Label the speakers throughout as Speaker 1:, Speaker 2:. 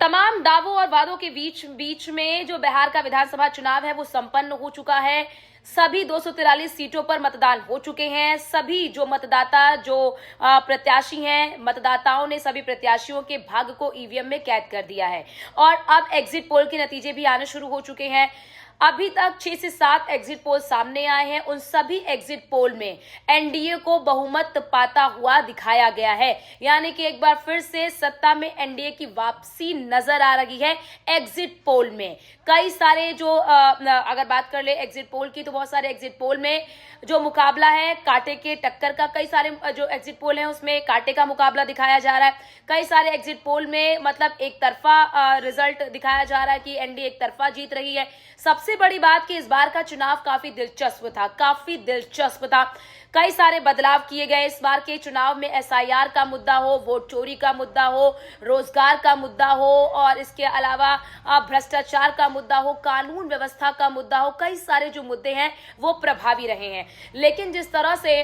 Speaker 1: तमाम दावों और वादों के बीच बीच में जो बिहार का विधानसभा चुनाव है वो संपन्न हो चुका है। सभी 243 सीटों पर मतदान हो चुके हैं। सभी जो मतदाता जो प्रत्याशी हैं, मतदाताओं ने सभी प्रत्याशियों के भाग्य को ईवीएम में कैद कर दिया है और अब एग्जिट पोल के नतीजे भी आने शुरू हो चुके हैं। अभी तक 6 से 7 एग्जिट पोल सामने आए हैं। उन सभी एग्जिट पोल में एनडीए को बहुमत पाता हुआ दिखाया गया है, यानी कि एक बार फिर से सत्ता में एनडीए की वापसी नजर आ रही है। एग्जिट पोल में कई सारे जो अगर बात कर ले एग्जिट पोल की, तो बहुत सारे एग्जिट पोल में जो मुकाबला है कांटे के टक्कर का, कई सारे जो एग्जिट पोल हैं उसमें कांटे का मुकाबला दिखाया जा रहा है। कई सारे एग्जिट पोल में मतलब एक तरफा रिजल्ट दिखाया जा रहा है कि एनडीए एक तरफा जीत रही है। सबसे बड़ी बात कि इस बार का चुनाव काफी दिलचस्प था। कई सारे बदलाव किए गए इस बार के चुनाव में। एसआईआर का मुद्दा हो, वोट चोरी का मुद्दा हो, रोजगार का मुद्दा हो और इसके अलावा भ्रष्टाचार का मुद्दा हो, कानून व्यवस्था का मुद्दा हो, कई सारे जो मुद्दे हैं वो प्रभावी रहे हैं। लेकिन जिस तरह से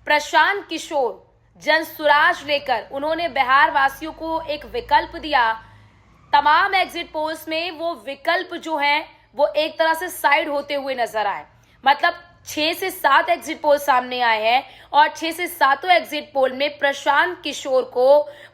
Speaker 1: प्रशांत किशोर जनसुराज लेकर उन्होंने बिहार वासियों को एक विकल्प दिया, तमाम एग्जिट पोल्स में वो विकल्प जो है वो एक तरह से साइड होते हुए नजर आए। मतलब 6 से 7 एग्जिट पोल सामने आए हैं और 6 से 7 एग्जिट पोल में प्रशांत किशोर को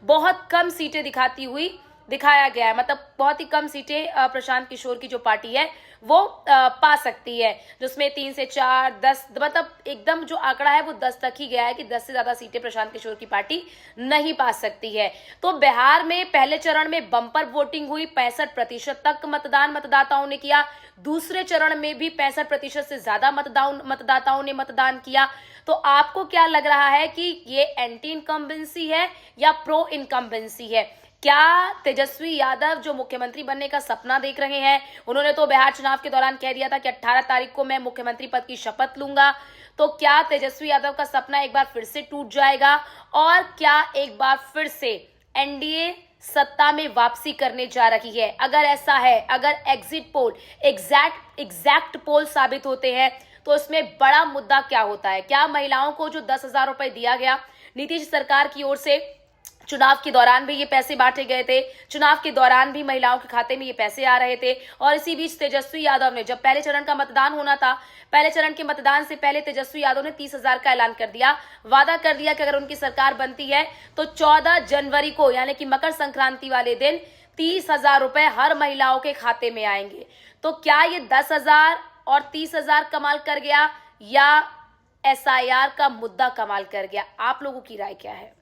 Speaker 1: बहुत कम सीटें दिखाया गया है। मतलब बहुत ही कम सीटें प्रशांत किशोर की जो पार्टी है वो पा सकती है, जिसमें 3 से 4, 10, मतलब एकदम जो आंकड़ा है वो 10 तक ही गया है कि 10 से ज्यादा सीटें प्रशांत किशोर की पार्टी नहीं पा सकती है। तो बिहार में पहले चरण में बम्पर वोटिंग हुई, 65% तक मतदान मतदाताओं ने किया। दूसरे चरण में भी 65% से ज्यादा मतदाताओं ने मतदान किया। तो आपको क्या लग रहा है कि ये एंटी इनकम्बेंसी है या प्रो इनकम्बेंसी है? क्या तेजस्वी यादव जो मुख्यमंत्री बनने का सपना देख रहे हैं, उन्होंने तो बिहार चुनाव के दौरान कह दिया था कि 18 तारीख को मैं मुख्यमंत्री पद की शपथ लूंगा, तो क्या तेजस्वी यादव का सपना एक बार फिर से टूट जाएगा और क्या एक बार फिर से एनडीए सत्ता में वापसी करने जा रही है? अगर ऐसा है, अगर एग्जिट पोल एग्जैक्ट पोल साबित होते हैं तो इसमें बड़ा मुद्दा क्या होता है? क्या महिलाओं को जो 10,000 रुपए दिया गया नीतीश सरकार की ओर से, चुनाव के दौरान भी ये पैसे बांटे गए थे, चुनाव के दौरान भी महिलाओं के खाते में ये पैसे आ रहे थे और इसी बीच तेजस्वी यादव ने, जब पहले चरण का मतदान होना था, पहले चरण के मतदान से पहले तेजस्वी यादव ने 30,000 का ऐलान कर दिया, वादा कर दिया कि अगर उनकी सरकार बनती है तो 14 जनवरी को यानी कि मकर संक्रांति वाले दिन 30,000 रुपए हर महिलाओं के खाते में आएंगे। तो क्या ये 10,000 और 30,000 कमाल कर गया या एसआईआर का मुद्दा कमाल कर गया? आप लोगों की राय क्या है?